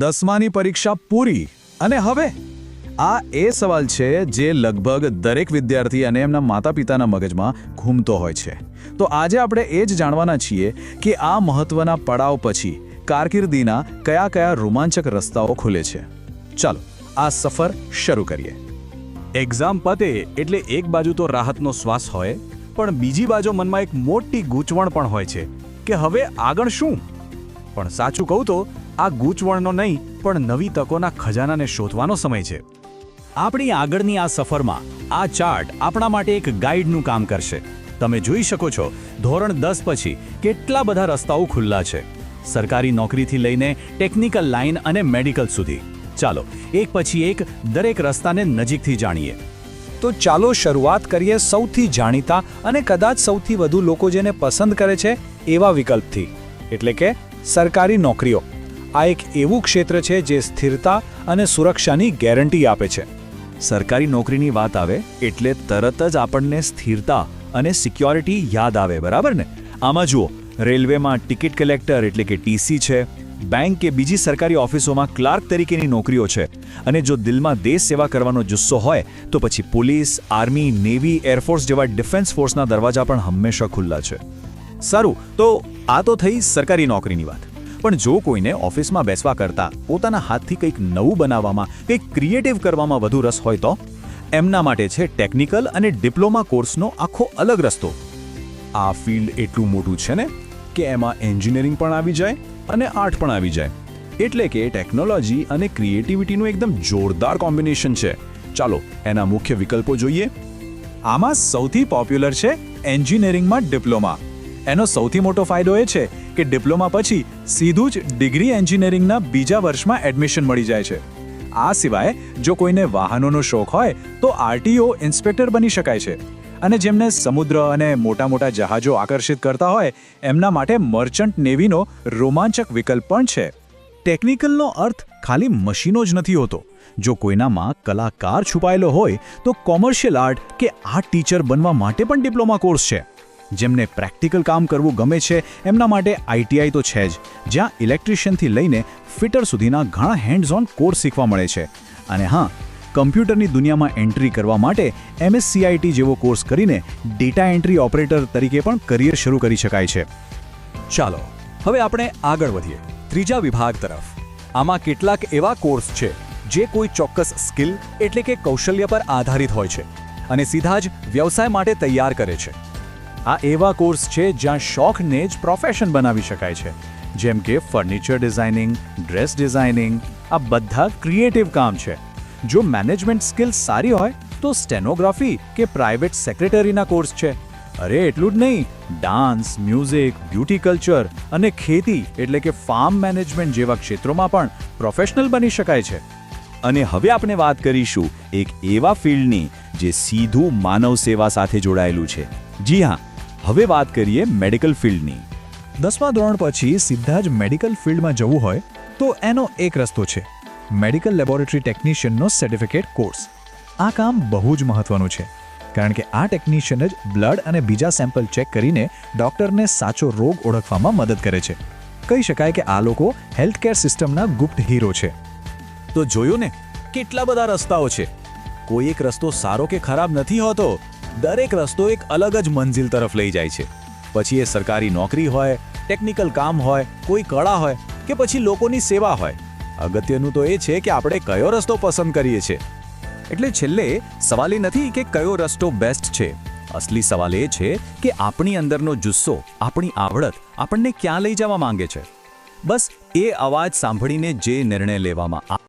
10માની પરીક્ષા પૂરી અને હવે આ એ સવાલ છે જે લગભગ દરેક વિદ્યાર્થી અને એમના માતાપિતાના મગજમાં ઘૂમતો હોય છે. તો આજે આપણે એ જ જાણવાના છીએ કે આ મહત્વના પડાવ પછી કારકિર્દીના કયા કયા રોમાંચક રસ્તાઓ ખુલે છે. ચાલો આ સફર શરૂ કરીએ. એક્ઝામ પતે એટલે એક બાજુ તો રાહતનો શ્વાસ હોય, પણ બીજી બાજુ મનમાં એક મોટી ગૂંચવણ પણ હોય છે કે હવે આગળ શું. પણ સાચું કહું તો આ ગૂંચવણનો નહીં પણ નવી તકોના ખજાનાને શોધવાનો સમય છે. આપણી આગળની આ સફરમાં આ ચાર્ટ આપણા માટે એક ગાઈડનું કામ કરશે. તમે જોઈ શકો છો ધોરણ 10 પછી કેટલા બધા રસ્તાઓ ખુલ્લા છે, સરકારી નોકરીથી લઈને ટેકનિકલ લાઇન અને મેડિકલ સુધી. ચાલો એક પછી એક દરેક રસ્તાને નજીકથી જાણીએ. તો ચાલો શરૂઆત કરીએ સૌથી જાણીતા અને કદાચ સૌથી વધુ લોકો જેને પસંદ કરે છે એવા વિકલ્પથી, એટલે કે સરકારી નોકરીઓ. આ એક એવું ક્ષેત્ર છે જે સ્થિરતા અને સુરક્ષાની ગેરંટી આપે છે. સરકારી નોકરીની વાત આવે એટલે તરત જ આપણને સ્થિરતા અને સિક્યોરિટી યાદ આવે, બરાબર ને? આમાં જુઓ, રેલવેમાં ટિકિટ કલેક્ટર એટલે કે ટીસી છે, બેંક કે બીજી સરકારી ઓફિસોમાં ક્લાર્ક તરીકેની નોકરીઓ છે, અને જો દિલમાં દેશ સેવા કરવાનો જુસ્સો હોય તો પછી પોલીસ, આર્મી, નેવી, એરફોર્સ જેવા ડિફેન્સ ફોર્સના દરવાજા પણ હંમેશા ખુલ્લા છે. સારું, તો આ તો થઈ સરકારી નોકરીની વાત. પણ જો કોઈને ઓફિસમાં બેસવા કરતાં પોતાના હાથથી કંઈક નવું બનાવવામાં, કંઈક ક્રિએટિવ કરવામાં વધુ રસ હોય તો એમના માટે છે ટેકનિકલ અને ડિપ્લોમા કોર્સનો આખો અલગ રસ્તો. આ ફિલ્ડ એટલું મોટું છે ને કે એમાં એન્જિનિયરિંગ પણ આવી જાય અને આર્ટ પણ આવી જાય, એટલે કે ટેકનોલોજી અને ક્રિએટિવિટીનું એકદમ જોરદાર કોમ્બિનેશન છે. ચાલો એના મુખ્ય વિકલ્પો જોઈએ. આમાં સૌથી પોપ્યુલર છે એન્જિનિયરિંગમાં ડિપ્લોમા. એનો સૌથી મોટો ફાયદો એ છે કે ડિપ્લોમા પછી સીધું જ ડિગ્રી એન્જિનિયરિંગના બીજા વર્ષમાં એડમિશન મળી જાય છે. આ સિવાય જો કોઈને વાહનોનો શોખ હોય તો આરટીઓ ઇન્સ્પેક્ટર બની શકાય છે, અને જેમને સમુદ્ર અને મોટા મોટા જહાજો આકર્ષિત કરતા હોય એમના માટે મર્ચન્ટ નેવીનો રોમાંચક વિકલ્પ પણ છે. ટેકનિકલનો અર્થ ખાલી મશીનો જ નથી હોતો. જો કોઈનામાં કલાકાર છુપાયેલો હોય તો કોમર્શિયલ આર્ટ કે આર્ટ ટીચર બનવા માટે પણ ડિપ્લોમા કોર્સ છે. જેમને પ્રેક્ટિકલ કામ કરવું ગમે છે એમના માટે આઈટીઆઈ તો છે જ, જ્યાં ઇલેક્ટ્રિશિયનથી લઈને ફિટર સુધીના ઘણા હેન્ડ્સ ઓન કોર્સ શીખવા મળે છે. અને હા, કમ્પ્યુટરની દુનિયામાં એન્ટ્રી કરવા માટે એમએસસીઆઈટી જેવો કોર્સ કરીને ડેટા એન્ટ્રી ઓપરેટર તરીકે પણ કરિયર શરૂ કરી શકાય છે. ચાલો હવે આપણે આગળ વધીએ ત્રીજા વિભાગ તરફ. આમાં કેટલાક એવા કોર્સ છે જે કોઈ ચોક્કસ સ્કિલ એટલે કે કૌશલ્ય પર આધારિત હોય છે અને સીધા જ વ્યવસાય માટે તૈયાર કરે છે. આ એવા કોર્સ છે જ્યાં શોખને જ પ્રોફેશન બનાવી શકાય છે, જેમ કે ફર્નિચર ડિઝાઇનિંગ, ડ્રેસ ડિઝાઇનિંગ. આ બધા ક્રિએટિવ કામ છે. જો મેનેજમેન્ટ સ્કિલ સારી હોય તો સ્ટેનોગ્રાફી કે પ્રાઇવેટ સેક્રેટરીના કોર્સ છે. અરે એટલું જ નહીં, ડાન્સ, મ્યુઝિક, બ્યુટી કલ્ચર અને ખેતી એટલે કે ફાર્મ મેનેજમેન્ટ જેવા ક્ષેત્રોમાં પણ પ્રોફેશનલ બની શકાય છે. અને હવે આપણે વાત કરીશું એક એવા ફિલ્ડની જે સીધું માનવ સેવા સાથે જોડાયેલું છે. જી હા, હવે વાત કરીએ મેડિકલ ફિલ્ડની. 10મા ધોરણ પછી સીધા જ મેડિકલ ફિલ્ડમાં જવું હોય તો એનો એક રસ્તો છે મેડિકલ લેબોરેટરી ટેકનિશિયનનો સર્ટિફિકેટ કોર્સ. આ કામ બહુ જ મહત્વનું છે, કારણ કે આ ટેકનિશિયન જ બ્લડ અને બીજા સેમ્પલ ચેક કરીને ડૉક્ટરને સાચો રોગ ઓળખવામાં મદદ કરે છે. કહી શકાય કે આ લોકો હેલ્થકેર સિસ્ટમના ગુપ્ત હીરો છે. તો જોયું ને, કેટલા બધા રસ્તાઓ છે. કોઈ એક રસ્તો સારો કે ખરાબ નથી હોતો. દરેક રસ્તો એક અલગ જ મંજિલ તરફ લઈ જાય છે. પછી એ સરકારી નોકરી હોય, ટેકનિકલ કામ હોય, કોઈ કળા હોય કે પછી લોકોની સેવા હોય. અગત્યનું તો એ છે કે આપણે કયો રસ્તો પસંદ કરીએ છીએ. એટલે છેલ્લે સવાલ એ નથી કે કયો રસ્તો બેસ્ટ છે. અસલી સવાલ એ છે કે આપણી અંદરનો જુસ્સો, આપણી આવડત આપણને ક્યાં લઈ જવા માંગે છે. બસ એ અવાજ સાંભળીને જે નિર્ણય લેવામાં